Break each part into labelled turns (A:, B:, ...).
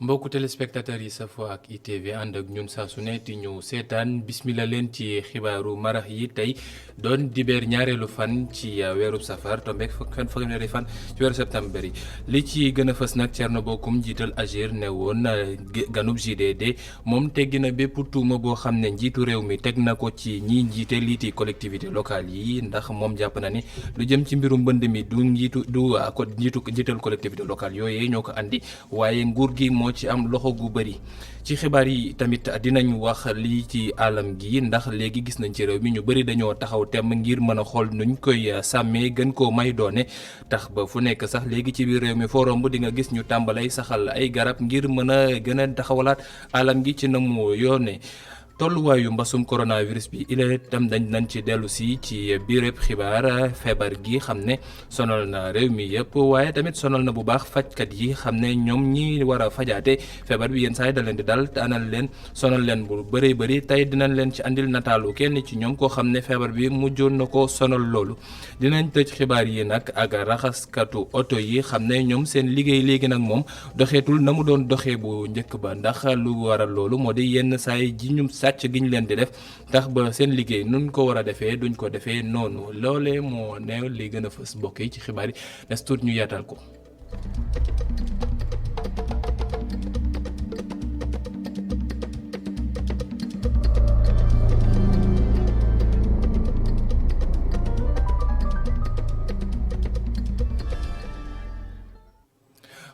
A: mbokku téléspectateurs yi safoo ak ITV ànd ak ñun saa su ne di ñu seetaan bismillah leen ci xibaaru marax yi tey doon dibeer ñaareelu fan ci weeru safar tombeek fanweeri fan ci weeru septembre yi li ci gën a fës nag Thierno Bocoum jiital AGER ne woon ganub JDD moom teggi na bépp tuuma boo xam ne njiitu réew mi teg na ko ci ñi njiite liiti collectivité locale yi ndax moom jàpp na ni lu jëm ci mbirum mbënd mi du njiital collectivité locale yooyee ñoo ko andi waaye nguur gi moo ci am loxo gu bëri. ci xibaar yi tamit dinañ wax lii ci alam gi ndax léegi gis nañ ci réew mi ñu bëri dañoo taxaw temm ngir mën a xool nuñ koy sàmmee gën koo may doone tax ba fu nekk sax léegi ci biir réew mi foo romb di nga gis ñu tàmbalay saxal ay garab ngir mën a gën a taxawalaat alam gi ci na mu yoone tolluwaayu mbasum coronavirus bi itam nañ ci dellu si ci biirëb xibaar feebar gi xam ne sonal na réew mi yëpp waaye tamit sonal na bu baax fajkat yi xam ne ñoom ñi war a fajaate feebar bi yenn saa yi da leen di dal te anal leen sonal leen bu bëree bëri tey dinañ leen ci andil nataalu kenn ci ñoom koo xam ne feebar bi mujjoon na ko sonal loolu dinañ tëj xibaar yi nag ak raxaskatu oto yi xam ne ñoom seen liggéey léegi nag moom doxeetul na mu doon doxee bu njëkk ba ndax lu waral loolu moo di yenn saa yi ji ñu sàcc gi ñu leen di def tax ba seen liggéey nun ko war a defee duñ ko defee noonu loolee moo ne li gën a fës mbokk yi ci xibaar yi nes tuut ñu yaatal ko.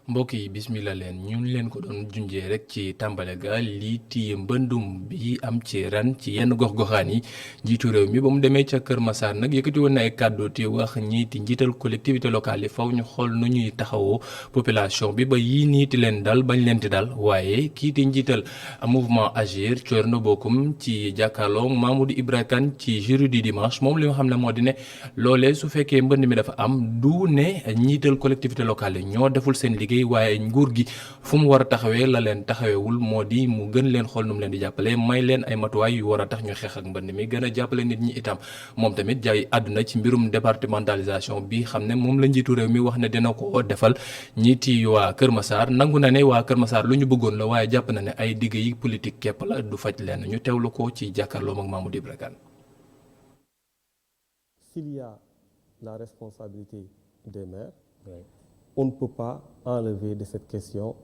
A: mbokk yi bismillah leen ñu leen ko doon junjee rek ci tàmbale ga lii ti mbëndum bi am ci ren ci yenn gox-goxaan yi njiitu réew mi ba mu demee ca Kër Massar nag yëkkati woon na ay kàddu ti wax ñiiti njiital collectivité locale yi faw ñu xool nu ñuy taxawoo population bi ba yii niiti leen dal bañ leen di dal waaye kii ti njiital mouvement AGER Thierno Bocoum ci jàkkaarloo Mamadou Ibra Kane ci jury du dimanche moom li nga xam ne moo di ne loolee su fekkee mbënd mi dafa am du ne njiital collectivité locale yi ñoo deful seen liggéey waaye nguur gi fu mu war a taxawee la leen taxawewul moo di mu gën leen xool nu mu leen di jàppale may leen ay matuwaay yu war a tax ñu xeex ak mbënd mi gën a jàppale nit ñi itam moom tamit jaay àdduna ci mbirum départementalisation bi xam ne moom la njiitu réew mi wax ne dina ko defal ñiiti waa Kër Massar nangu na ne waa Kër Massar lu ñu bëggoon la waaye jàpp na ne ay digg yi politique képp la du faj leen ñu teewlu ko ci jàkkaarloo ak Mamadou Ibra Kane.
B: S'il y a la responsabilité des maires, on ne peut pas enlever de cette question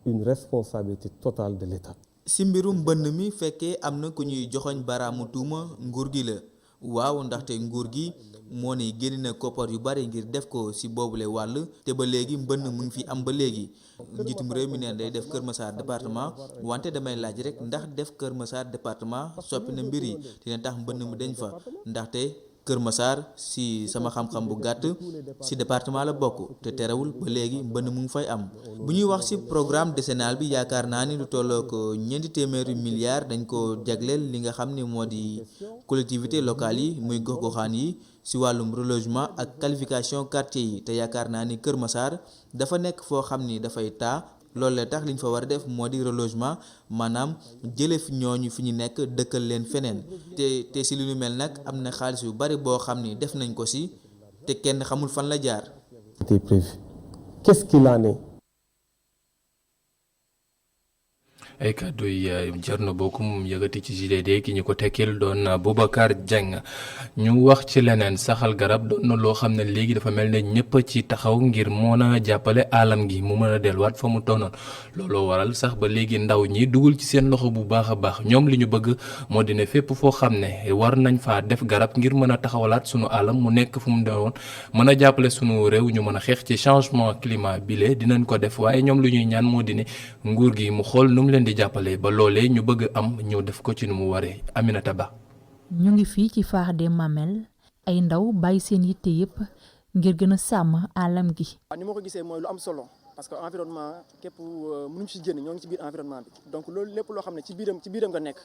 B: une responsabilité totale de l'État.
C: si mbirum mbënn mi fekkee am na ku ñuy joxoñ baraamu tuuma nguur gi la waaw ndaxte nguur gi moo ne génn na koppar yu bari ngir def ko si boobule wàll te ba léegi mbënn mu ngi fi am ba léegi njiitum réew mi neen day def Kër Massar département wante damay laaj rek ndax def Kër Massar département soppi na mbir yi dina tax mbënn mu deñ fa ndaxte Kër Massar si sama xam-xam bu gàtt si département la bokk te terewul ba léegi mbënn mu ngi fay am bu ñuy wax si programme décennal bi yaakaar naa ni lu tollook ñeenti téeméeri milliards dañ ko jagleel li nga xam ne moo di collectivité locale yi muy gox-goxaan yi si wàllum relogement ak qualification quartier yi te yaakaar naa ni Kër Massar dafa nekk foo xam ni dafay taa loolu la tax li ñu fa war a def moo di relogement maanaam jële fi ñooñu fi ñu nekk dëkkal leen feneen te si li ñu mel nag am na xaalis yu bari boo xam ni def nañ ko si te kenn xamul fan la jaar.
B: C'était prévu. Qu'est-ce qu'il en est?
A: ay kàddu yi Thierno Bocoum yëgati ci JDD ki ñu ko tekkil doon Boubacar Dieng ñu wax ci leneen saxal garab doon na loo xam ne léegi dafa mel ne ñëpp ci taxaw ngir mën a jàppale alam gi mu mën a delluwaat fa mu toonoon looloo waral sax ba léegi ndaw ñi dugal ci seen loxo bu baax a baax ñoom li ñu bëgg moo di ne fépp foo xam ne war nañ faa def garab ngir mën a taxawalaat sunu alam mu nekk fu mu doon mën a jàppale sunu réew ñu mën a xeex ci changement climat bile dinañ ko def waaye ñoom lu ñuy ñaan moo di ne nguur gi mu xool nu mu leen di jàppale ba loolee ñu bëgg am ñu def ko ci nu mu waree Aminata Ba.
D: ñu ngi fii ci Phare des Mamelles ay ndaw bàyyi seen yitte yëpp ngir gën a sàmm alam gi.
E: ni ma ko gisee mooy lu am solo parce que environnement képp mënuñ ci génn ñoo ngi ci biir environnement bi donc loolu lépp loo xam ne ci biiram nga nekk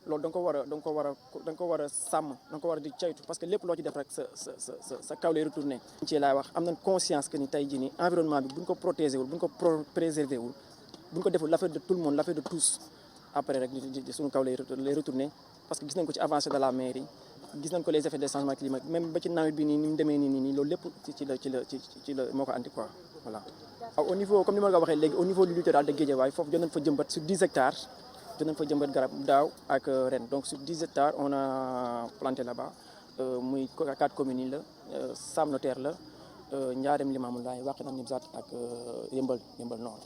E: loolu da nga ko war a sàmm da nga ko war a di caytu parce que lépp loo ci def rek sa kaw lay retourné. ci laay wax am nañ conscience que ni tey jii nii environnement bi buñ ko protéger wul buñ ko préserver wul. bu ñu ko deful l'affaire de tout le monde l'affaire de tous après rek suñu kaw lay retourner parce que gis nañ ko ci avancée de la mairie gis nañ ko les effets des changements climatiques même ba ci nawet bi nii ni mu demee nii loolu lépp ci la moo ko andi quoi voilà. Au niveau comme ni ma la ko waxee léegi au niveau du littoral de Guédiawaye foofu jot nañ fa jëmbat sur 10 hectares jot nañ fa jëmbat garab daaw ak ren donc sur 10 hectares on a planté là-bas muy 4 communes yi la Sam Notaire la Ndiarème Limamoulaye Wakhinane Nimzatt ak Yeumbeul Nord.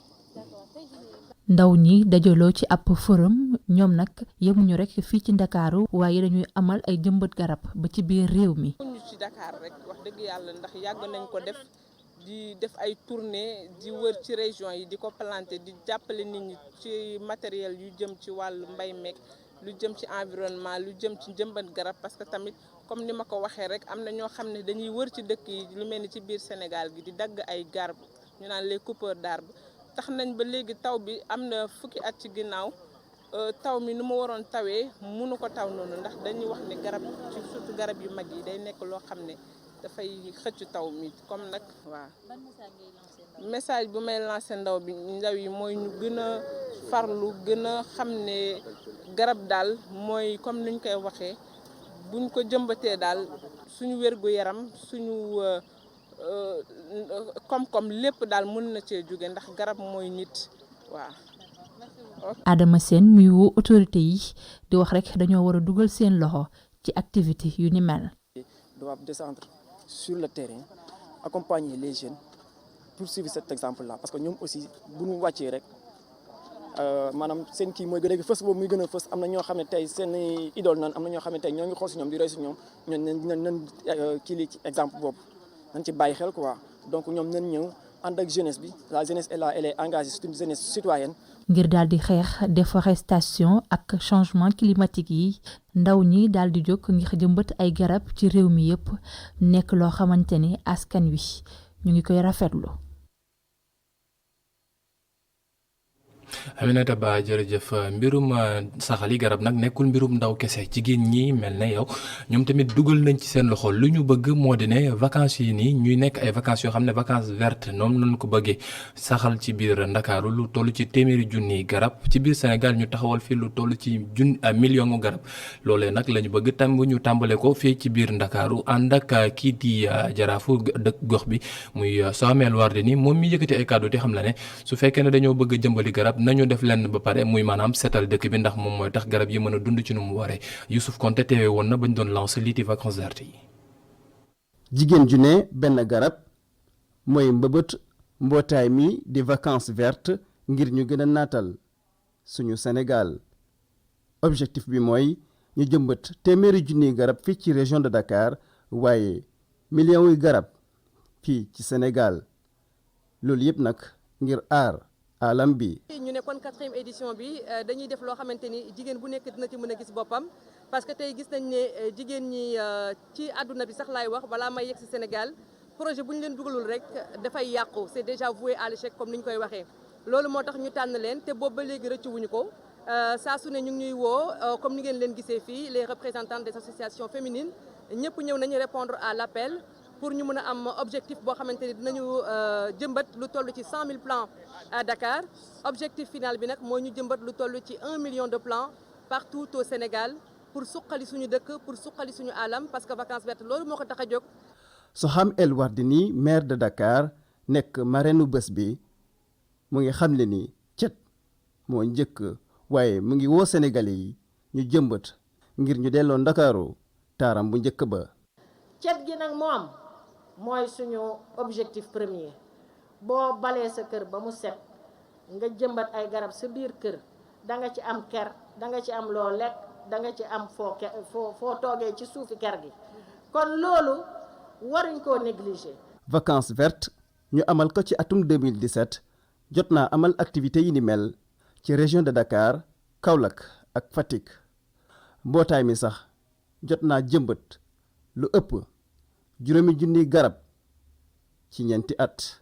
D: ndaw ñi dajaloo ci ab forum ñoom nag yemuñu rek fii ci Ndakaaru waaye dañuy amal ay jëmbat garab ba ci biir réew mi.
F: ñu ci Dakar rek wax dëgg yàlla ndax yàgg nañ ko def di def ay tournée di wër ci région yi di ko planter di jàppale nit ñi ci matériel yu jëm ci wàllu mbay meek lu jëm ci environnement lu jëm ci jëmbat garab parce que tamit comme ni ma ko waxee rek am na ñoo xam ne dañuy wër ci dëkk yi lu mel ni ci biir Sénégal gi di dagg ay garab ñu naan les coupeurs d'arbres tax nañ ba léegi taw bi am na fukki at ci ginnaaw taw mi nu mu waroon tawee mënu ko taw noonu ndax dañuy wax ne garab ci surtout garab yu mag yi day nekk loo xam ne dafay xëcc taw mi comme nag waaw. message bu may lancé ndaw yi mooy ñu gën a farlu gën a xam ne garab daal mooy comme niñ koy waxee buñ ko jëmbatee daal suñu wérgu yaram suñu koom-koom lépp daal mën na cee jóge ndax garab mooy nit waaw.
D: Adama Sène muy woo autorité yi di wax rek dañoo war a dugal seen loxo ci activité yu ni mel.
E: doivent descendre sur le terrain accompagner les jeunes pour suivre cet exemple là parce que ñoom aussi bu ñu wàccee rek maanaam seen kii mooy gën a fës boobu muy gën a fës am na ñoo xam ne tey seen idole nan am na ñoo xam ne tey ñoo ngi xool si ñoom di roy si ñoom ñoom nañ kii li ci exemple boobu nañ ci bàyyi xel quoi donc ñoom nañ ñëw ànd ak jeunesse bi la jeunesse est là elle est engagée c'est une jeunesse citoyenne.
D: ngir daal di xeex déforestation ak changement climatique yi ndaw ñi daal di jóg ngir jëmbat ay garab ci réew mi yépp nekk loo xamante ni askan wi ñu ngi koy rafetlu.
A: Aminata Ba jërëjëf mbirum saxali garab nag nekkul mbirum ndaw kese jigéen ñi mel ne yow ñoom tamit dugal nañ ci seen loxo lu ñu bëgg moo di ne vacances yi nii ñuy nekk ay vacances yoo xam ne vacances vertes noonu lañ ko bëggee saxal ci biir Ndakaaru lu toll ci téeméeri junni garab ci biir Sénégal ñu taxawal fii lu toll ci million garab loolee nag la ñu bëgg tam ñu tàmbale ko fii ci biir Ndakaaru ànd ak kii di jaraafu dëkk gox bi muy Sohamel Wardini moom mi yëkkati ay kàddu di xam la ne su fekkee ne dañoo bëgg jëmbali garab nañu def lenn ba pare muy maanaam seetal dëkk bi ndax moom mooy tax garab yi mën a dund ci nu mu waree Youssouf Konté teewee woon na bañ doon lancer lii di vacances vertes yi.
G: jigéen ju ne benn garab mooy mbëbët mbootaay mi di vacances vertes ngir ñu gën a naatal suñu Sénégal objectif bi mooy ñu jëmbat téeméeri junniy garab fii ci région de Dakar waaye millions yu garab fii ci Sénégal loolu yëpp nag ngir aar alam bi.
H: ñu ne kon 4e édition bi dañuy def loo xamante ni jigéen bu nekk dina ci mën a gis boppam parce que tey gis nañ ne jigéen ñi ci àdduna bi sax laay wax balaa may yegg si Sénégal projet bu ñu leen dugalul rek dafay yàqu c'est déjà voué à l'échec comme ni ñu koy waxee. loolu moo tax ñu tànn leen te boobu ba léegi rëccu wuñu ko saa su ne ñu ngi ñuy woo comme ni ngeen leen gisee fii les représentants des associations féminines ñëpp ñëw nañu répondre à l'appel pour ñu mën a am objectif boo xamante ni dinañu jëmbat lu toll ci 100 000 plants à Dakar objectif final bi nag mooy ñu jëmbat lu toll ci 1 million de plants partout au Sénégal pour suqali suñu dëkk pour suqali suñu alam parce que vacances vertes loolu moo ko tax a jóg.
G: Sohamel Wardini maire de Dakar nekk marraine bés bi mu ngi xamle ni cet moo njëkk waaye mu ngi woo Sénégalais yi ñu jëmbat ngir ñu delloo Ndakaaru taaram bu njëkk ba.
I: cet gi nag moom mooy suñu objectif premier boo balee sa kër ba mu set nga jëmbat ay garab sa biir kër da nga ci am ker da nga ci am loo lekk da nga ci am foo toogee ci suufi ker gi kon loolu waruñ koo négliger.
G: vacances vertes ñu amal ko ci atum 2017 jot naa amal activité yi ni mel ci région de Dakar Kaolack ak Fatick mbootaay mi sax jot naa jëmbat lu ëpp 5,000 garab ci ñeenti at.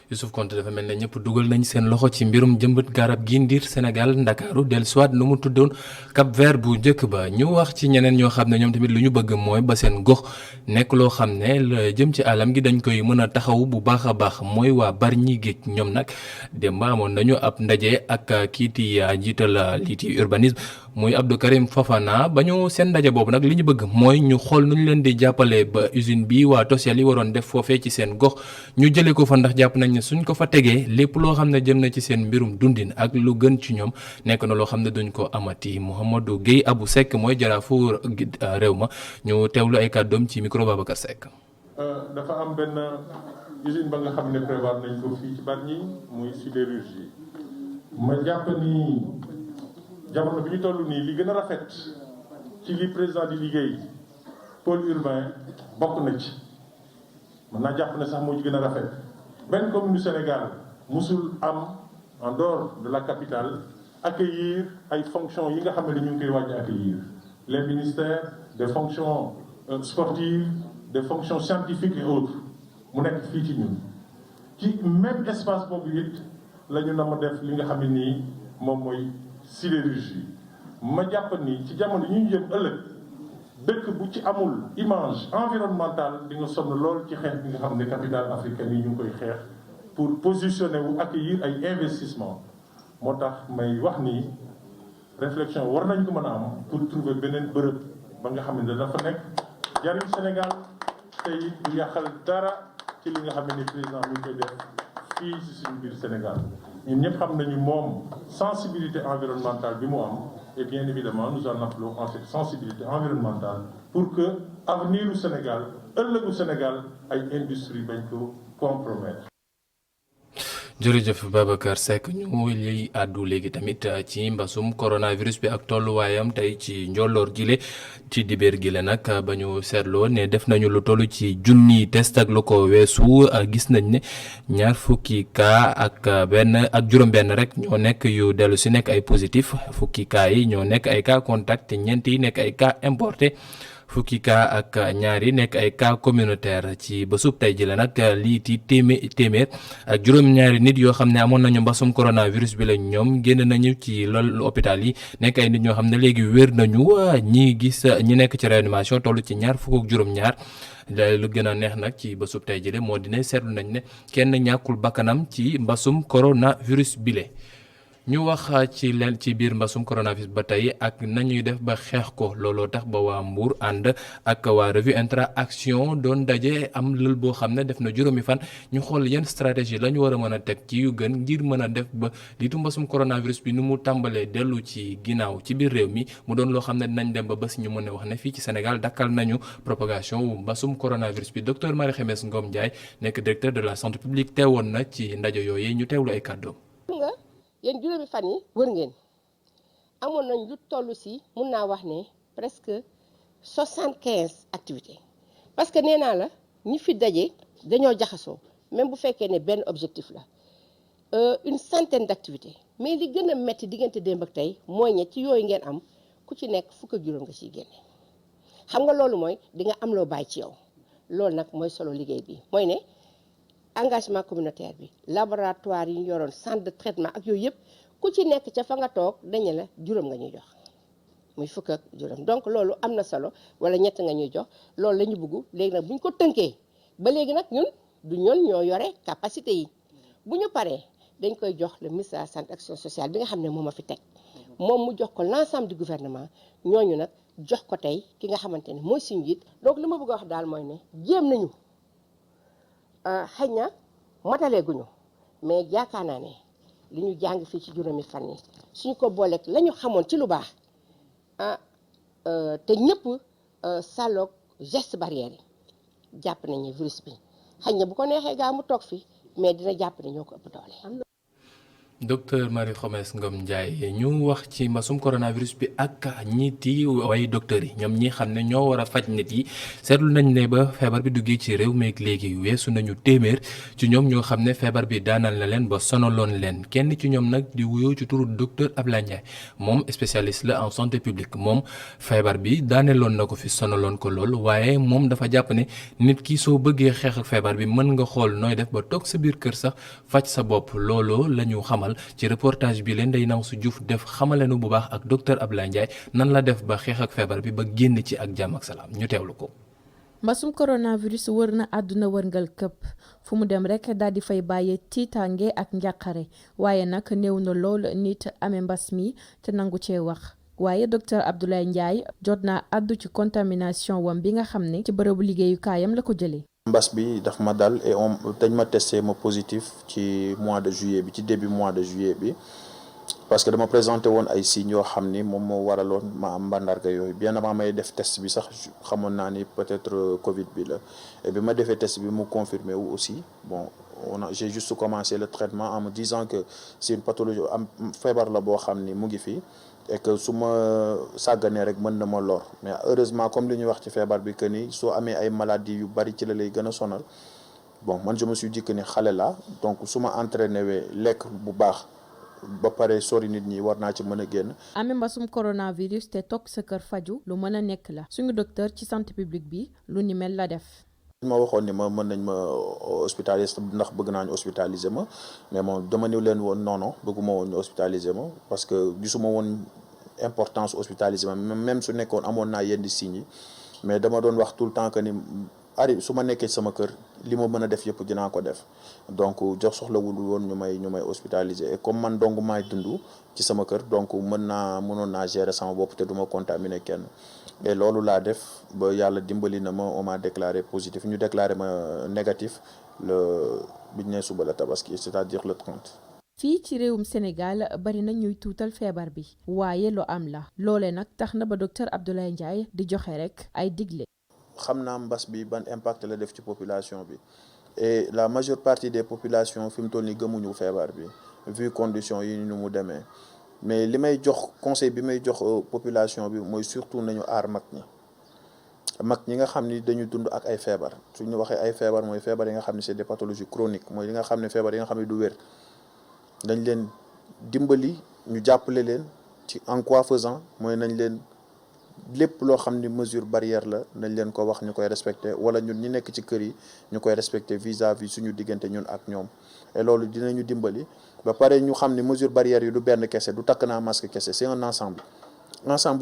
A: Youssouf Konté dafa mel ne ñëpp dugal nañ seen loxo ci mbirum jëmbat garab gi ndir Sénégal Ndakaaru dellusiwaat nu mu tuddoon Cap Vert bu njëkk ba ñu wax ci ñeneen ñoo xam ne ñoom tamit lu ñu bëgg mooy ba seen gox nekk loo xam ne la jëm ci alam gi dañ koy mën a taxaw bu baax a baax mooy waa Bargny Géej ñoom nag démb amoon nañu ab ndaje ak kii di jiital lii di urbanisme muy Abdou Karim Fofana ba ñu seen ndaje boobu nag li ñu bëgg mooy ñu xool nu ñu leen di jàppale ba usine bi waa Tosel yi waroon def foofee ci seen gox ñu jëlee ko fa ndax jàpp nañ ne suñ ko fa tegee lépp loo xam ne jëm na ci seen mbirum dundin ak lu gën ci ñoom nekk na loo xam ne duñ ko amati. Mouhamadou Guèye Abou Seck mooy jaraafu réew ma ñu teewlu ay kàddoom ci micro Babacar Seck.
J: dafa am benn usine ba nga xam ne prévoir nañ ko fii ci Bargny muy sidérurgie ma jàpp ni jamono bi ñu toll nii li gën a rafet ci li président di liggéey pôle urbain bokk na ci mën naa jàpp ne sax moo ci gën a rafet benn commune du Sénégal musul am en dehors de la capitale accueillir ay fonctions yi nga xam ne ñu ngi koy wàññi accueillir les ministères des fonctions sportives des fonctions scientifiques et autres mu nekk fii ci ñun ci même espace boobu it la ñu na ma def li nga xam ne nii moom mooy sidérurgie ma jàpp ni ci jamono yi ñu jëm ëllëg dëkk bu ci amul image environnementale di nga sonn lool ci xeex bi nga xam ne capitale africaine yi ñu ngi koy xeex pour positionner wu accueillir ay investissement moo tax may wax ni réflexion war nañ ko mën a am pour trouver beneen bërëb ba nga xam ne dafa nekk jariñ Sénégal tey du yàqal dara ci li nga xam ne président mi ngi koy def fii ci suñu biir Sénégal ñun ñëpp xam nañu moom sensibilité environnementale bi mu am et bien évidemment nous en appelons en cette sensibilité environnementale pour que avenir du Sénégal ëllëgu Sénégal ay industrie bañ ko compromettre.
A: jërëjëf Babacar Seck ñu liy àddu léegi tamit ci mbasum coronavirus bi ak tolluwaayam tey ci njolloor gile ci dibéer gile nag ba ñu seetloo ne def nañu lu toll ci junni test ak lu ko weesu gis nañ ne ñaar fukki cas ak juróom-benn rek ñoo nekk yu dellu si nekk ay positif fukki cas yi ñoo nekk ay cas contact ñeent yi nekk ay cas importé fukki cas ak ñaar yi nekk ay cas communautaire ci bésub tey ji la nag lii ti téeméer ak juróom-ñaari nit yoo xam ne amoon nañu mbasum coronavirus bi la ñoom génn nañu ci loolu hôpital yi nekk ay nit ñoo xam ne léegi wér nañu ñi nekk ci réanimation toll ci ñaar fukk ak juróom-ñaar lu gën a neex nag ci bésub tey ji moo dina seetlu nañ ne kenn ñàkkul bakkanam ci mbasum coronavirus bile. ñu wax ci biir mbasum coronavirus ba tey ak nañuy def ba xeex ko looloo tax ba waa Mbour ànd ak waa revue Intra Action doon daje am lël boo xam ne def na juróomi fan ñu xool yan stratégie la ñu war a mën a teg ci yu gën ngir mën a def ba liitu mbasum coronavirus bi nu mu tàmbalee dellu ci ginnaaw ci biir réew mi mu doon loo xam ne dinañ dem ba bés ñu mën a wax ne fii ci Sénégal dakkal nañu propagation wu mbasum coronavirus bi docteur Marie Khemesse Ngom Ndiaye nekk directeur de la santé publique teewoon na ci ndaje yooyu ñu teewlu ay kàddoom.
K: yéen juróomi fan yi wër ngeen amoon nañ lu toll si mun naa wax ne presque 75 activités parce que nee naa la ñi fi daje dañoo jaxasoo même bu fekkee ne benn objectif la une centaine d'activités mais li gën a metti diggante démb ak tey mooy ñe ci yooyu ngeen am ku ci nekk fukk ak juróom nga ciy génne xam nga loolu mooy di nga am loo bàyyi ci yow loolu nag mooy solo liggéey bi mooy ne engagement communautaire bi laboratoire yi ñu yoroon centre de traitement ak yooyu yëpp ku ci nekk ca fa nga toog dañu la juróom nga ñuy jox muy fukk ak juróom donc loolu am na solo wala ñett nga ñuy jox loolu la ñu bëgg léegi nag bu ñu ko tënkee ba léegi nag ñun du ñoon ñoo yore capacité yi bu ñu paree dañ koy jox le ministère de la santé action sociale bi nga xam ne moom a fi teg moom mu jox ko l'ensemble du gouvernement ñooñu nag jox ko tey ki nga xamante ne mooy suñu njiit donc li ma bëgg a wax daal mooy ne jéem nañu xëy na mataleeguñu mais yaakaar naa ne li ñu jàng fii ci juróomi fan yi suñu ko booleeg la ñu xamoon ci lu baax te ñëpp sàlloog geste barrière yi jàpp nañu virus bi xëy na bu ko neexee gaa mu toog fi mais dina jàpp ne ñoo ko ëpp doole.
A: docteur Marie Khemesse Ngom Ndiaye ñu wax ci mbasum coronavirus bi ak ñiiti way docteurs yi ñoom ñi xam ne ñoo war a faj nit yi seetlu nañ ne ba feebar bi duggee ci réew meeg léegi weesu nañu téeméer ci ñoom ñoo xam ne feebar bi daanal na leen ba sonaloon leen kenn ci ñoom nag di wuyoo ci turu docteur Ablaye Ndiaye moom spécialiste la en santé publique moom feebar bi daaneloon na ko fi sonaloon ko lool waaye moom dafa jàpp ne nit ki soo bëggee xeex ak feebar bi mën nga xool nooy def ba toog sa biir kër sax faj sa bopp loolu la ñu xamal ci reportage bi leen day naw su Diouf def xamalenu bu baax ak docteur Ablaye Ndiaye nan la def ba xeex ak feebar bi ba génn ci ak jàmm ak salaam ñu teewlu ko.
L: mbasum coronavirus wër na àdduna wërngal këpp fu mu dem rek daal di fay bàyyee tiitaange ak njàqare waaye nag néew na lool nit amee mbas mi te nangu cee wax waaye docteur Abdoulaye Ndiaye jot naa àddu ci contamination wam bi nga xam ne ci bërëbu liggéeyukaayam la ko jëlee.
M: mbas bi daf ma dal et dañ ma testé ma positif ci mois de juillet bi ci début mois de juillet bi parce que dama présenté woon ay signes yoo xam ni moom moo waraloon ma am mbandarga yooyu bien avant may def test bi sax xamoon naa ni peut-être Covid bi la et bi ma defee test bi mu confirmé wu aussi bon j'ai juste commencé le traitement en me disant que c'est une pathologie am feebar la boo xam ni mu ngi fi et que su ma sàgganee rek mën na ma lor mais heureusement comme li ñuy wax ci feebar bi que ni soo amee ay maladies yu bari ci la lay gën a sonal bon man je me suis dit que ni xale la donc su ma entraîné wee lekk bu baax ba pare sori nit ñi war naa ci mën a génn.
L: amee mbasum coronavirus te toog sa kër faju lu mën a nekk la suñu docteur ci santé publique bi lu ni mel la def.
M: ma waxoon ni ma mën nañ ma hospitaliser ndax bëgg naa ñu hospitaliser ma mais moom dama ni leen woon non bëgguma woon ñu hospitaliser ma parce que gisuma woon importance hospitaliser ma même su nekkoon amoon naa yenn signes yi mais dama doon wax tout le temps que ni su ma nekkee sama kër li ma mën a def yëpp dinaa ko def donc jox soxlawul woon ñu may hospitaliser et comme man dong maay dund ci sama kër donc mënoon naa gérer sama bopp te du ma contaminer kenn et loolu laa def ba yàlla dimbali na ma on m'a déclaré positif ñu déclaré ma négatif bi ñu nee suba la tabaski c'est-à-dire le 30.
L: fii ci réewum Sénégal bari na ñuy tuutal feebar bi waaye lu am la loole nag tax na ba docteur Abdoulaye Ndiaye di joxe rek ay digle.
M: xam naa mbas bi ban impact la def ci population bi et la majeure partie des populations fi mu toll nii gëmuñu feebar bi vu conditions yi nu mu demee mais li may jox conseil bi may jox population bi mooy surtout nañu aar mag ñi nga xam ni dañu dund ak ay feebar suñu waxee ay feebar mooy feebar yi nga xam ne c'est des pathologies chroniques mooy li nga xam ne feebar yi nga xam ne du wér dañ leen dimbali ñu jàppale leen ci en quoi faisant mooy nañ leen lépp loo xam ni mesure barrière la nañ leen ko wax ñu koy respecté wala ñun ñi nekk ci kër yi ñu koy respecté vis-à-vis suñu diggante ñun ak ñoom et loolu dinañu dimbali ba pare ñu xam ni mesure barrière yi du benn kese du takk naa masque kese c'est un ensemble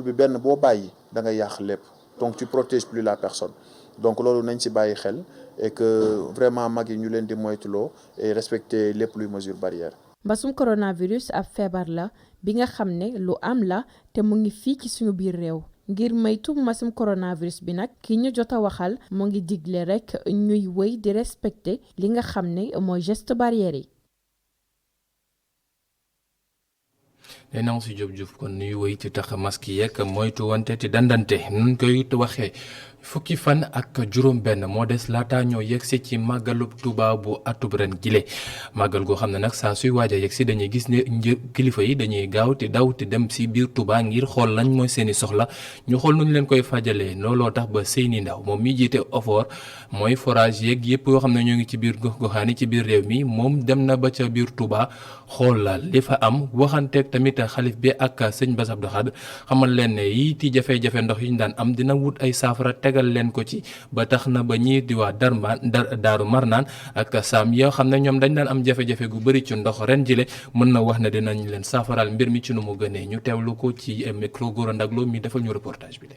M: bi benn boo bàyyi da ngay yàq lépp donc tu protèges plus la personne donc loolu nañ ci bàyyi xel et que vraiment mag yi ñu leen di moytuloo et respecter lépp luy mesure barrière.
L: mbasum coronavirus ab feebar la bi nga xam ne lu am la te mu ngi fii ci suñu biir réew. ngir maytu mbasum coronavirus bi nag ki ñu jot a waxal mu ngi digle rek ñuy wéy di respecter li nga xam ne mooy geste barrière yi.
A: Néna si Diop Diouf kon ñuy wéy ci tax masque yeeg moytu wante ti dandante nun koy waxee fukki fan ak juróom-benn moo des laata ñoo yegsi ci màggalub Tuuba bu atub ren gile màggal goo xam ne nag saa suy waaj a yegsi dañuy gis ne kilifa yi dañuy gaaw te daw te dem si biir Tuuba ngir xool lañ mooy seeni soxla ñu xool nuñ leen koy fajalee looloo tax ba Seyni Ndaw moom mi jiite OFOR mooy forage yeeg yëpp yoo xam ne ñoo ngi ci biir gox-goxaani ci biir réew mi moom dem na ba ca biir Tuuba xool la li fa am waxanteeg tamit xalif bi ak sëñ Bass Abdou Khadre xamal leen ne yii ti jafe-jafe ndox yi ñu daan am dina wut ay saafara tegal leen ko ci ba tax na ba ñii di waa Daaru Marnaan ak Saam yoo xam ne ñoom dañ daan am jafe-jafe gu bëri ci ndox ren jile mën na wax ne dinañ leen saafaral mbir mi ci nu mu gënee ñu teewlu ko ci micro Gora Ndaglo mi defal ñu reportage bi de.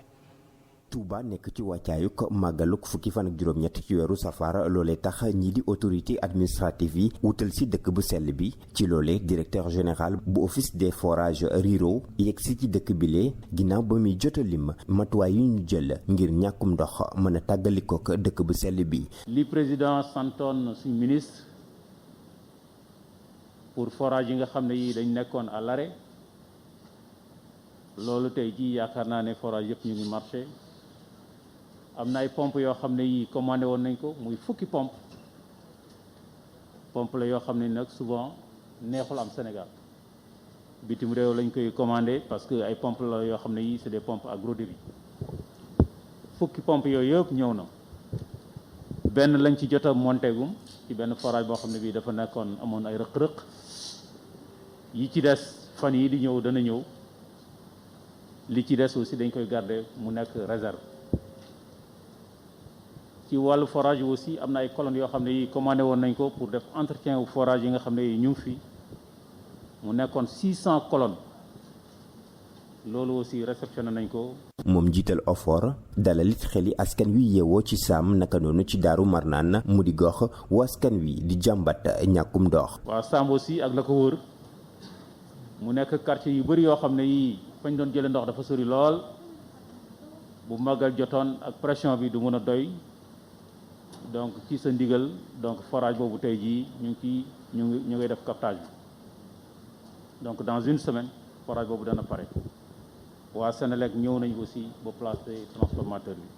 N: Touba nekk ci wàccaayuk màggaluk fukki fan ak juróom-ñett ci weeru safar loolee tax ñii di autorité administrative yi wutal si dëkk bu sell bi ci loolee directeur général bu office des forages ruraux yegg si ci dëkk bile ginnaaw ba muy jot a lim matuwaay yu ñu jël ngir ñàkkum ndox mën a tàggalikook dëkk bu sell bi.
O: li président santoon suñ ministre pour forage yi nga xam ne yi dañ nekkoon à l'arrêt loolu tey jii yaakaar naa ne forage yëpp ñu ngi marché. am na ay pompe yoo xam ne yi commandé woon nañ ko muy fukki pompe la yoo xam ne nag souvent neexul am Sénégal bitim réew lañ koy commandé parce que ay pompe la yoo xam ne yi c'est des pompes à gros débit fukki pompe yooyu yëpp ñëw na benn lañ ci jot a monté gum ci benn forage boo xam ne bii dafa nekkoon amoon ay rëq-rëq yi ci des fan yi di ñëw dana ñëw li ci des aussi dañ koy garder mu nekk réserve. ci wàllu forage aussi am na ay colonnes yoo xam ne yi commandé woon nañ ko pour def entretien wu forage yi nga xam ne yi ñu ngi fi mu nekkoon 600 colonnes loolu aussi réceptionné nañ ko.
N: moom njiital OFOR dalalit xeli askan wi yeewoo ci Saam naka noonu ci Daaru Marnaan mu di gox wu askan wi di jàmbat ñàkkum ndox.
O: waaw Saam aussi ak la ko wër mu nekk quartier yu bëri yoo xam ne yii fañ doon jële ndox dafa sori lool bu màggal jotoon ak pression bi du mën a doy donc ci sa ndigal donc forage boobu tey jii ñu ngi def captage bi donc dans une semaine forage boobu dana pare waa Sénélec ñëw nañ aussi ba placer transformateur bi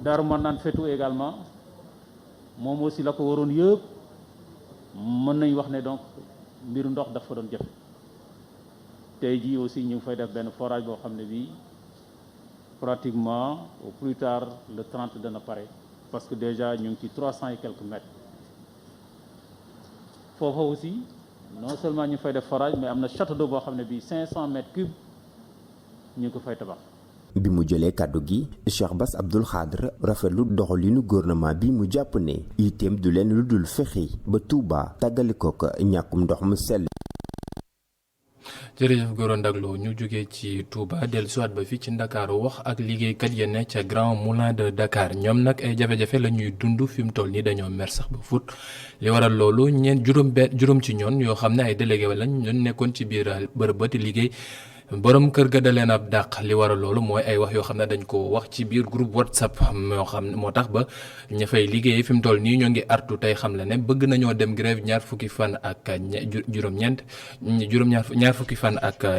O: Darou Manane Fétou également moom aussi la ko waroon yëpp mën nañ wax ne donc mbiru ndox dafa doon jafe tey jii aussi ñu ngi fay def benn forage boo xam ne bii pratiquement au plus tard le 30 dana pare parce que déjà ñu ngi ci 300 et quelques mètres foofa aussi non seulement ñu ngi fay def forage mais am na château d'eau boo xam ne bii 500 mètres cubes ñu ngi ko fay tabax.
N: bi mu jëlee kàddu gi Cheikh Bass Abdoul Khadre rafetlu doxalinu gouvernement bi mu jàpp ne itam du leen lu dul fexe ba Touba tàggalikook ñàkkum ndox mu sell.
A: jërëjëf Gora Ndaglo ñu jógee ci Touba dellusiwaat ba fii ci Ndakaaru wax ak liggéeykat ya ne ca Grand Moulin de Dakar ñoom nag ay jafe-jafe la ñuy dund fi mu toll nii dañoo mer sax ba fut li waral loolu juróom ci ñoon yoo xam ne ay délégué lañ ñoon nekkoon ci biir bërëb ba di liggéey borom kër ga da leen ab dàq li waral loolu mooy ay wax yoo xam ne dañ ko wax ci biir groupe WhatsApp moo tax ba ña fay liggéey fi mu toll nii ñoo ngi artu tey xam la ne bëgg nañoo dem grève ñaar fukki fan ak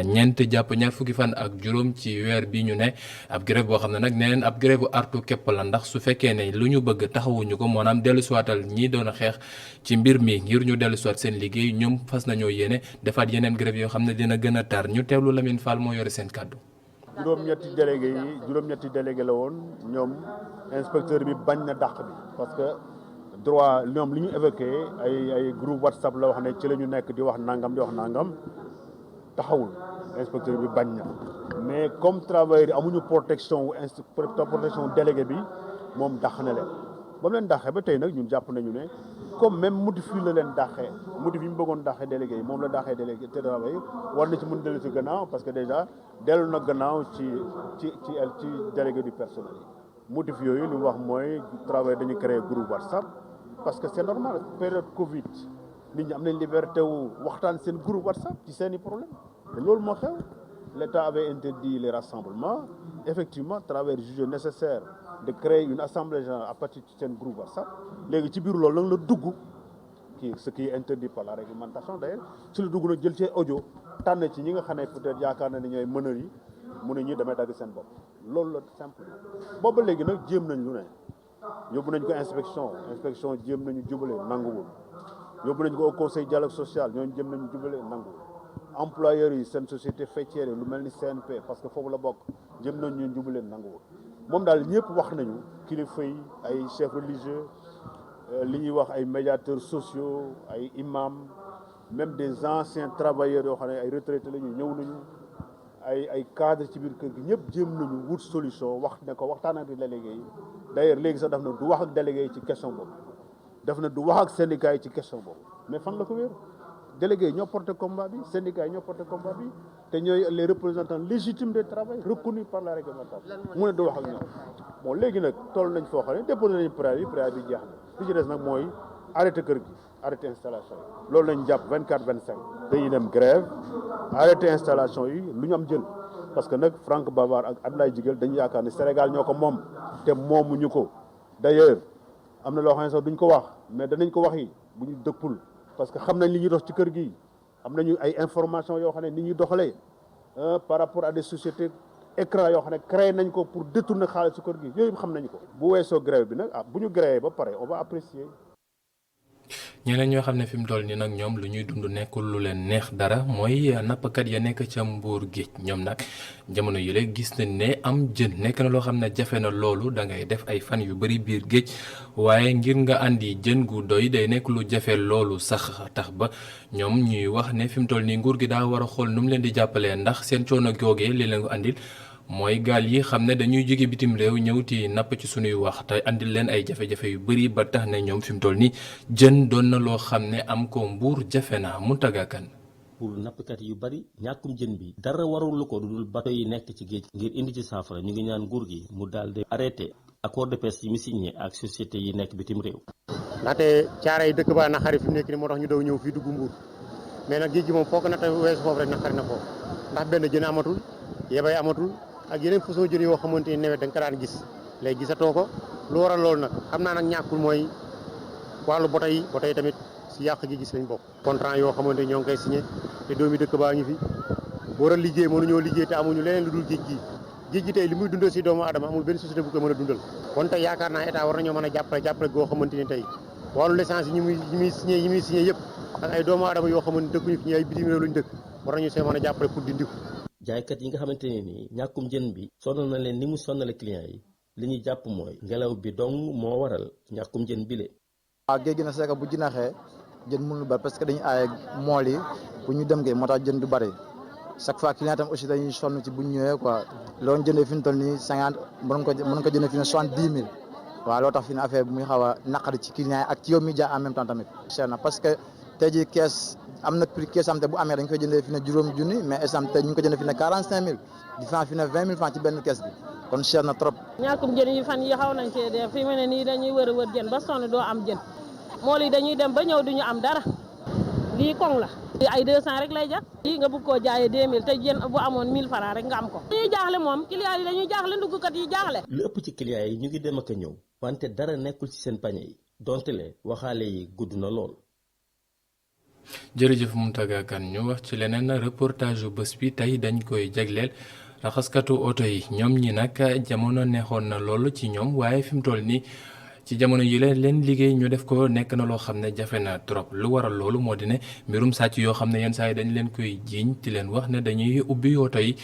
A: ñeent jàpp ñaar fukki fan ak juróom ci weer bi ñu ne ab grève boo xam ne nag neneen ab grève bu artu képp la ndax su fekkee ne lu ñu bëgg taxawuñu ko maanaam dellusiwaatal ñii doon a xeex ci mbir mi ngir ñu dellusiwaat seen liggéey ñoom fas nañoo yéene defaat yeneen grève yoo xam ne dina gën a tar ñu teewlu Lamine Fall moo yore seen kàddu.
P: juróom-ñetti délégué la woon ñoom inspecteur bi bañ na dàq bi parce que droit ñoom li ñu évoqué ay groupe WhatsApp la wax ne ci la ñu nekk di wax nangam taxawul inspecteur bi bañ na mais comme travailleurs yi amuñu protection délégué bi moom dàq na leen ba mu leen dàqee ba tey nag ñun jàpp nañu ne comme même motif yi la leen dàqee motif yi mu bëggoon dàqee délégué yi moom la dàqee délégué te travail war na ci mën dellu si gannaaw parce que déjà dellu na gannaaw ci délégué du personnel yi motif yooyu li mu wax mooy travail dañu créer groupe WhatsApp parce que c'est normal période Covid nit ñi am nañ liberté wu waxtaan seen groupe WhatsApp ci seeni problème te loolu moo xew l'État avait interdit les rassemblements effectivement travail jugé nécessaire de créer une assemblée générale à partir de seen groupe WhatsApp léegi ci biir loolu nag la dugg ce qui est interdit par la réglementation d'ailleurs ci la dugg nag jël ci audio tànn ci ñi nga xam ne peut-être yaakaar na ne ñooy meneurs yi mu ne ñi damay dagg seen bopp loolu la simple booba léegi nag jéem nañ lu ne yóbbu nañ ko inspection jéem nañu jubale nanguwul yóbbu nañ ko au conseil dialogue social ñooñu jéem nañu jubale nanguwul employeurs yi seen société faîtière lu mel ni CNP parce que foofu la bokk jéem nañ ñu jubale nanguwul moom daal ñëpp wax nañu kilifa yi ay chefs religieux li ñuy wax ay médiateurs sociaux ay imams même des anciens travailleurs yoo xam ne ay retraités la ñu ñëw nañu ay cadres ci biir kër gi ñëpp jéem nañu wut solution wax ne ko waxtaan ak délégué yi d'ailleurs léegi sax daf na du wax ak délégué yi ci question boobu daf na du wax ak syndicat yi ci question boobu mais fan la ko wéer délégués yi ñoo porté combat bi syndicats yi ñoo porté combat bi te ñooy les représentants légitimes des travailleurs reconnus par la réglementation mu ne du wax ak ñoom bon léegi nag toll nañ foo xam ne déposé nañu préavis bi jeex na li ci des nag mooy arrêté kër gi arrêté installation yi loolu lañ jàpp 24-25 dañuy dem grève arrêté installation yi lu ñu am jël parce que nag Franck Bavard ak Abdoulaye Digal dañu yaakaar ne Sénégal ñoo ko moom te moomuñu ko d'ailleurs am na loo xam ne sax duñ ko wax mais danañ ko wax yi bu ñu dëppul parce que xam nañ li ñuy dox ci kër gi am nañu ay information yoo xam ne ni ñuy doxalee par rapport à des sociétés écran yoo xam ne créé nañ ko pour détourner xaalis ci kër gi yooyu xam nañ ko bu weesoo grève bi nag bu ñu grévé ba pare on va apprécier.
A: ñeneen ñoo xam ne fi mu toll nii nag ñoom lu ñuy dund nekkul lu leen neex dara mooy nappkat ya nekk ca Mbuur géej ñoom nag jamono yi léegi gis nañ ne am jën nekk na loo xam ne jafe na loolu da ngay def ay fan yu bari biir géej waaye ngir nga andi jën gu doy day nekk lu jafe loolu sax tax ba ñoom ñuy wax ne fi mu toll nii nguur gi daa war a xool nu mu leen di jàppalee ndax seen coono googee li leen ko andil mooy gaal yi xam ne dañuy jóge bitim réew ñëw ti napp ci sunuy wax te andil leen ay jafe-jafe yu bari ba tax ne ñoom fi mu toll nii jën doon na loo xam ne am ko Mbuur jafe na mu tagakan
Q: pour nappkat yu bari ñàkkum jën bi dara warul ko dudul bato yi nekk ci géej ngir indi ci saafara ñu ngi ñaan nguur gi mu daal di arrêté accord de pêche yi mu signé ak société yi nekk bitim réew.
R: ndaxte caare yi dëkk ba na xarit fi mu nekk ni moo tax ñu daw ñëw fii dugg Mbuur mais nag géej gi moom foo ko natt weesu foofu rek naqari na foofu ndax benn jën amatul yebay amatul ak yeneen façon jën yoo xamante ni nawet da nga ko daan gis léegi gisatoo ko lu waral loolu nag xam naa nag ñàkkul mooy wàllu bato yi tamit si yàq gi gis lañ bokk contrat yoo xamante ni ñoo ngi koy signé te doomi dëkk baa ngi fi boo war a liggéey mënuñoo liggéey te amuñu leneen lu dul géej gi tey li muy dundal si doomu aadama amul benn société bu ko mën a dundal kon tey yaakaar naa état war nañoo mën a jàppale goo xamante ni tey wàllu licence yi muy signé yëpp ak ay doomu aadama yoo xamante ni dëkkuñu fi ñu ay bitim réew luñ dëkk war nañu see mën a jàppale pour dindi ko.
Q: jaaykat yi nga xamante ne nii ñàkkum jën bi sonal na leen ni mu sonale client yi li ñuy jàpp mooy ngelaw bi dong moo waral ñàkkum jën bile.
S: waaw géej gi na seeka bu jinaxee jën mënul bari parce que dañu aaye mool yi bu ñu dem kay moo tax jën du bari chaque fois client tam aussi dañuy sonn ci bu ñu ñëwee quoi loolu jëndee fi ñu toll nii 50 mën ko jëndee fi ne 70 000 waaw loo tax fi ne affaire bi muy xaw a naqari ci client yi ak ci yow mi jaay en même temps tamit cher na parce que tey jii kees am na prix kees am te bu amee dañ koy jëndee fi ne juróomi junni mais instant tey ñu ngi ko jëndee fi ne 45 000 différence fi ne 20 000 francs ci benn kees bi kon cher na trop.
I: ñàkkum jën yi fan yi xaw nañ cee def fi mu ne nii dañuy wër jën ba sonn doo am jën mool yi dañuy dem ba ñëw duñu am dara lii koŋ la ay 200 rek lay jar lii nga bëgg koo jaayee 2000 te jën bu amoon 1000 francs rek nga am ko dañuy jaaxle moom client yi dañuy jaaxle nduggukat yi jaaxle
Q: lu ëpp ci client yi ñu ngi dem ak a ñëw wante dara nekkul ci seen pañe yi donte le waxaale yi gudd na lool.
A: jërëjëf Mountaga Kane ñu wax ci leneen reportage bés bi tey dañ koy jagleel raxaskatu oto yi ñoom ñi nag jamono neexoon na lool ci ñoom waaye fi mu toll nii ci jamono yi leen liggéey ñu def ko nekk na loo xam ne jafe na trop lu waral loolu moo di ne mbirum sàcc yoo xam ne yenn saa yi dañ leen koy jiiñ di leen wax ne dañuy ubbi oto yi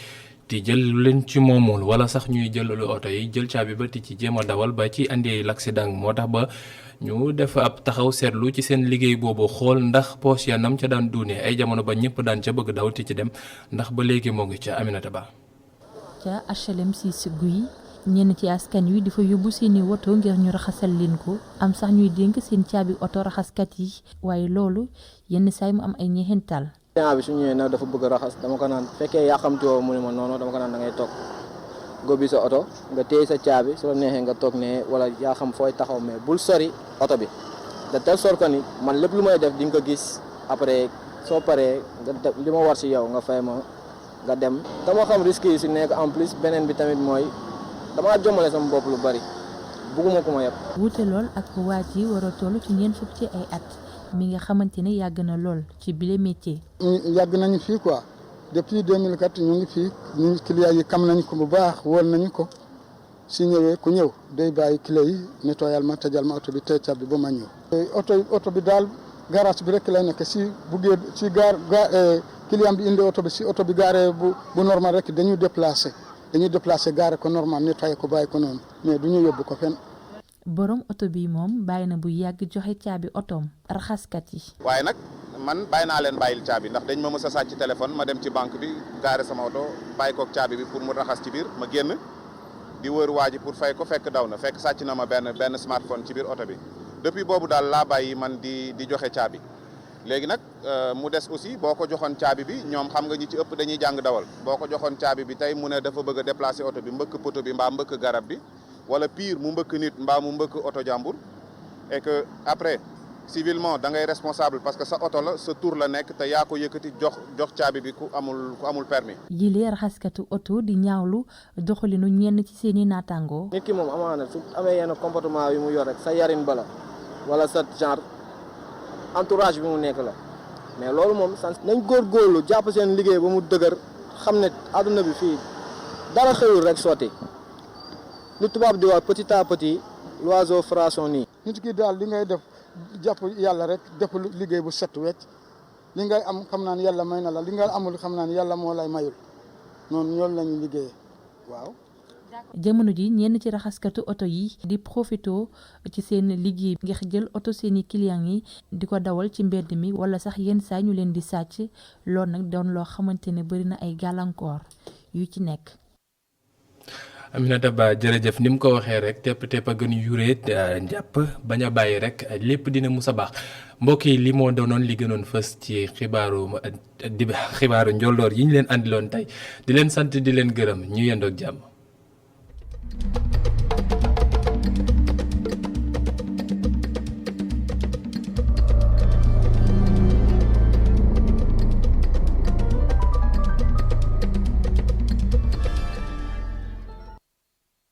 A: di jël leen ci moomul wala sax ñuy jël lu oto yi jël caabi ba ti ci jéem a dawal ba ci andi l'accident moo tax ba ñu def ab taxaw seetlu ci seen liggéey boobu xool ndax poos ya nam ca daan duune ay jamono ba ñëpp daan ca bëgg daw ti ci dem ndax ba léegi moo ngi ca Aminata Ba.
D: ca HLM si guy ñenn ci askan wi di fa yóbbu seeni woto ngir ñu raxasal leen ko am sax ñuy dénk seen caabi oto raxaskat yi waaye loolu yenn saay mu am ay ñeexintal.
T: client bi su ñëwee nag dafa bëgg a raxas dama ko naan fekkee yàqamti woo mu ne ma noonu dama ko naan da ngay toog góobi sa oto nga téye sa caabi su la neexee nga toog ne wala yaa xam fooy taxaw mais bul sori oto bi de telle sorte que ni man lépp lu may def di nga ko gis après soo paree nga def li ma war si yow nga fay ma nga dem. dama xam risque yi si nekk en plus beneen bi tamit mooy damaa jommale sama bopp lu bari bugguma ko ma yeb.
D: wuute lool ak waa ji war a toll ci ñeent fukk ci ay at mi nga xamante ne yàgg na lool ci bile métier.
U: yàgg nañu fii quoi depuis 2004 ñu ngi fii ñu client yi xam nañu ko bu baax woon nañu ko si ñëwee ku ñëw day bàyyi clé yi nettoyal ma tëjal ma oto bi tey caabi ba ma ñëw. oto bi daal garage bi rek lay nekk si buggee si client bi indi oto bi si oto bi gaaree bu normal rek dañuy déplacé gaare ko normal nettoyé ko bàyyi ko noonu mais du ñu yóbbu ko fenn.
D: borom oto bi moom bàyyi na bu yàgg joxe caabi otoom raxaskat yi.
V: waaye nag man bàyyi naa leen bàyyil caabi ndax dañ ma mës a sàcc téléphone ma dem ci banque bi gaare sama oto bàyyi koog caabi bi pour mu raxas ci biir ma génn di wër waa ji pour fay ko fekk daw na fekk sàcc na ma benn smartphone ci biir oto bi depuis boobu daal laa bàyyi man di joxe caabi. léegi nag mu des aussi boo ko joxoon caabi bi ñoom xam nga ñi ci ëpp dañuy jàng dawal boo ko joxoon caabi bi tey mu ne dafa bëgg a déplacer oto bi mbëkk poto bi mbaa mbëkk garab bi wala pire mu mbëkk nit mbaa mu mbëkk oto jàmbur et que après civilement da ngay responsable parce que sa oto la sa tour la nekk te yaa ko yëkkati jox caabi bi ku amul permis.
D: yile raxaskatu oto di ñaawlu doxalinu ñenn ci seeni naataangoo.
T: nit ki moom amaana su amee yenn comportement yu mu yor rek sa yarin bala wala sa genre. entourage bi mu nekk la mais loolu moom sant nañ góorgóorlu jàpp seen liggéey ba mu dëgër xam ne àdduna bi fii dara xëyul rek sotti lu tubaab di wax petit à petit l'oiseau fera son nid.
U: nit ki daal li ngay def jàpp yàlla rek def liggéey bu set wecc li ngay am xam naa ne yàlla may na la li nga amul xam naa ne yàlla moo lay mayul noonu ñoom la ñuy liggéeyee waaw.
D: jamono ji ñenn ci raxaskatu oto yi di profito ci seen liggéey ngir jël oto seeni client yi di ko dawal ci mbedd mi wala sax yenn saa ñu leen di sàcc loolu nag doon loo xamante ne bari na ay gàllankoor yu ci nekk.
A: Aminata Ba jërëjëf ni mu ko waxee rek tepp a gën yuréet njàpp bañ a bàyyi rek lépp dina mus a baax mbokk yi li moo doonoon li gënoon fës ci xibaaru njolloor yi ñu leen andiloon tey di leen sant di leen gërëm ñu yendoog jàmm.